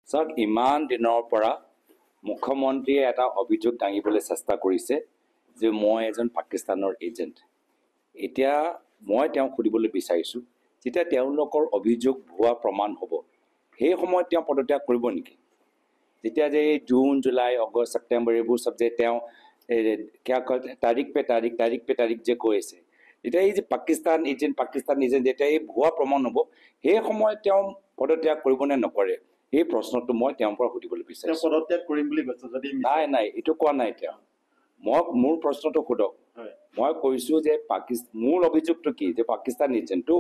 চাওক ইমান দিনৰ পৰা মুখ্যমন্ত্ৰীয়ে এটা অভিযোগ দাঙিবলৈ চেষ্টা কৰিছে যে মই এজন পাকিস্তানৰ এজেণ্ট। এতিয়া মই তেওঁক সুধিবলৈ বিচাৰিছোঁ, যেতিয়া তেওঁলোকৰ অভিযোগ ভুৱা প্ৰমাণ হ'ব সেই সময়ত তেওঁ পদত্যাগ কৰিব নেকি? যেতিয়া যে জুন, জুলাই, আগষ্ট, ছেপ্টেম্বৰ এইবোৰ চব যে তেওঁ তাৰিখ পে তাৰিখ যে কৈ আছে, এতিয়া এই যে পাকিস্তান এজেণ্ট যেতিয়া এই ভুৱা প্ৰমাণ হ'ব সেই সময়ত তেওঁ পদত্যাগ কৰিব নে নকৰে, এই প্ৰশ্নটো মই তেওঁৰ পৰা সুধিবলৈ বিচাৰিছোঁ। পদত্যাগ কৰিম বুলি কৈছে যদি নাই এইটো কোৱা নাই তেওঁ। মোৰ প্ৰশ্নটো সোধক। মই কৈছোঁ যে মূল অভিযোগটো কি, যে পাকিস্তান এজেণ্টটো,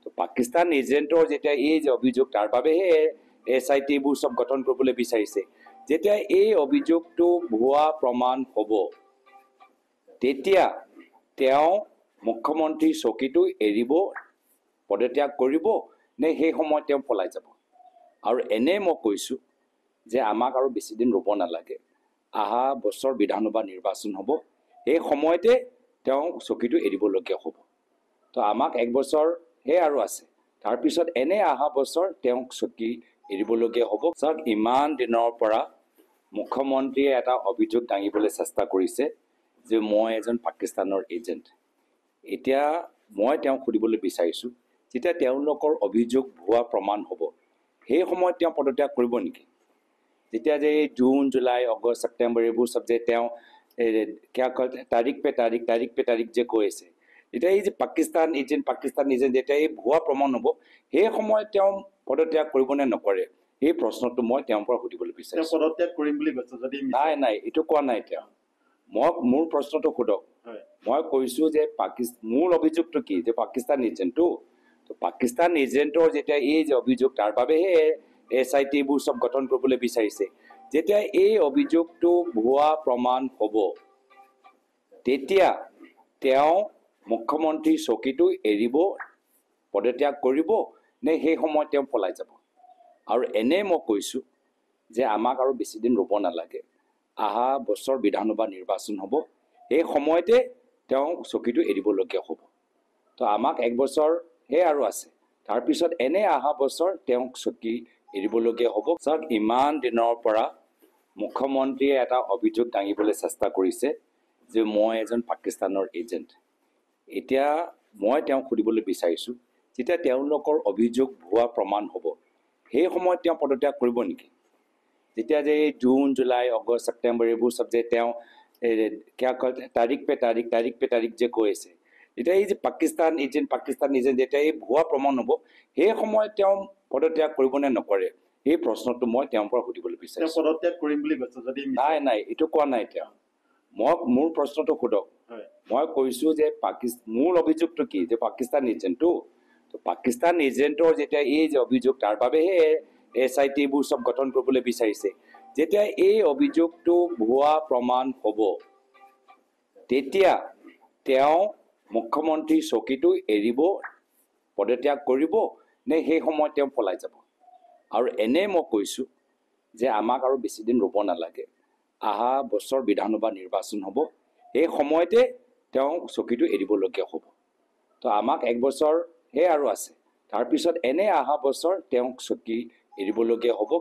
তো পাকিস্তান এজেণ্টৰ যেতিয়া এই যে অভিযোগ তাৰ বাবেহে SIT এইবোৰ চব গঠন কৰিবলৈ বিচাৰিছে। যেতিয়া এই অভিযোগটো ভুৱা প্ৰমাণ হ'ব তেতিয়া তেওঁ মুখ্যমন্ত্ৰীৰ চকীটো এৰিব, পদত্যাগ কৰিব নে সেই সময়ত তেওঁ পলাই যাব? আৰু এনে মই কৈছোঁ যে আমাক আৰু বেছিদিন ৰ'ব নালাগে, অহা বছৰ বিধানসভা নিৰ্বাচন হ'ব, সেই সময়তে তেওঁ চকীটো এৰিবলগীয়া হ'ব। তো আমাক 1 বছৰহে আৰু আছে, তাৰপিছত এনে অহা বছৰ তেওঁক চকী এৰিবলগীয়া হ'ব। চাওক ইমান দিনৰ পৰা মুখ্যমন্ত্ৰীয়ে এটা অভিযোগ দাঙিবলৈ চেষ্টা কৰিছে যে মই এজন পাকিস্তানৰ এজেণ্ট। এতিয়া মই তেওঁক সুধিবলৈ বিচাৰিছোঁ, যেতিয়া তেওঁলোকৰ অভিযোগ ভুৱা প্ৰমাণ হ'ব সেই সময়ত তেওঁ পদত্যাগ কৰিব নেকি? যেতিয়া যে জুন, জুলাই, আগষ্ট, ছেপ্টেম্বৰ এইবোৰ চব যে তেওঁ তাৰিখ পে তাৰিখ যে কৈ আছে, এতিয়া এই যে পাকিস্তান এজেণ্ট যেতিয়া এই ভুৱা প্ৰমাণ হ'ব সেই সময়ত তেওঁ পদত্যাগ কৰিব নে নকৰে, এই প্ৰশ্নটো মই তেওঁৰ পৰা সুধিবলৈ বিচাৰিছোঁ। পদত্যাগ কৰিম বুলি কৈছে যদি নাই এইটো কোৱা নাই তেওঁ। মোৰ প্ৰশ্নটো সোধক। মই কৈছোঁ যে মূল অভিযোগটো কি, যে পাকিস্তান এজেণ্টটো, তো পাকিস্তান এজেণ্টৰ যেতিয়া এই যে অভিযোগ তাৰ বাবেহে SIT এইবোৰ চব গঠন কৰিবলৈ বিচাৰিছে। যেতিয়া এই অভিযোগটো ভুৱা প্ৰমাণ হ'ব তেতিয়া তেওঁ মুখ্যমন্ত্ৰীৰ চকীটো এৰিব, পদত্যাগ কৰিব নে সেই সময়ত তেওঁ পলাই যাব? আৰু এনে মই কৈছোঁ যে আমাক আৰু বেছিদিন ৰ'ব নালাগে, অহা বছৰ বিধানসভা নিৰ্বাচন হ'ব, সেই সময়তে তেওঁ চকীটো এৰিবলগীয়া হ'ব। তো আমাক 1 বছৰহে আৰু আছে, তাৰপিছত এনে অহা বছৰ তেওঁক চকী এৰিবলগীয়া হ'ব। চাওক ইমান দিনৰ পৰা মুখ্যমন্ত্ৰীয়ে এটা অভিযোগ দাঙিবলৈ চেষ্টা কৰিছে যে মই এজন পাকিস্তানৰ এজেণ্ট। এতিয়া মই তেওঁক সুধিবলৈ বিচাৰিছোঁ, যেতিয়া তেওঁলোকৰ অভিযোগ ভুৱা প্ৰমাণ হ'ব সেই সময়ত তেওঁ পদত্যাগ কৰিব নেকি? যেতিয়া যে জুন, জুলাই, আগষ্ট, ছেপ্টেম্বৰ এইবোৰ চব যে তেওঁ তাৰিখ পে তাৰিখ যে কৈ আছে, এতিয়া এই যে পাকিস্তান এজেণ্ট যেতিয়া এই ভুৱা প্ৰমাণ হ'ব সেই সময়ত তেওঁ পদত্যাগ কৰিব নে নকৰে, এই প্ৰশ্নটো মই তেওঁৰ পৰা সুধিবলৈ বিচাৰিছোঁ। পদত্যাগ কৰিম বুলি কৈছে যদি নাই এইটো কোৱা নাই তেওঁ। মোৰ প্ৰশ্নটো সোধক। মই কৈছোঁ যে মূল অভিযোগটো কি, যে পাকিস্তান এজেণ্টটো, তো পাকিস্তান এজেণ্টৰ যেতিয়া এই যে অভিযোগ তাৰ বাবেহে SIT এইবোৰ চব গঠন কৰিবলৈ বিচাৰিছে। যেতিয়া এই অভিযোগটো ভুৱা প্ৰমাণ হ'ব তেতিয়া তেওঁ মুখ্যমন্ত্ৰীৰ চকীটো এৰিব, পদত্যাগ কৰিব নে সেই সময়ত তেওঁ পলাই যাব? আৰু এনে মই কৈছোঁ যে আমাক আৰু বেছিদিন ৰ'ব নালাগে, অহা বছৰ বিধানসভা নিৰ্বাচন হ'ব, সেই সময়তে তেওঁ চকীটো এৰিবলগীয়া হ'ব। তো আমাক 1 বছৰহে আৰু আছে, তাৰপিছত এনে অহা বছৰ তেওঁক চকী এৰিবলগীয়া হ'ব।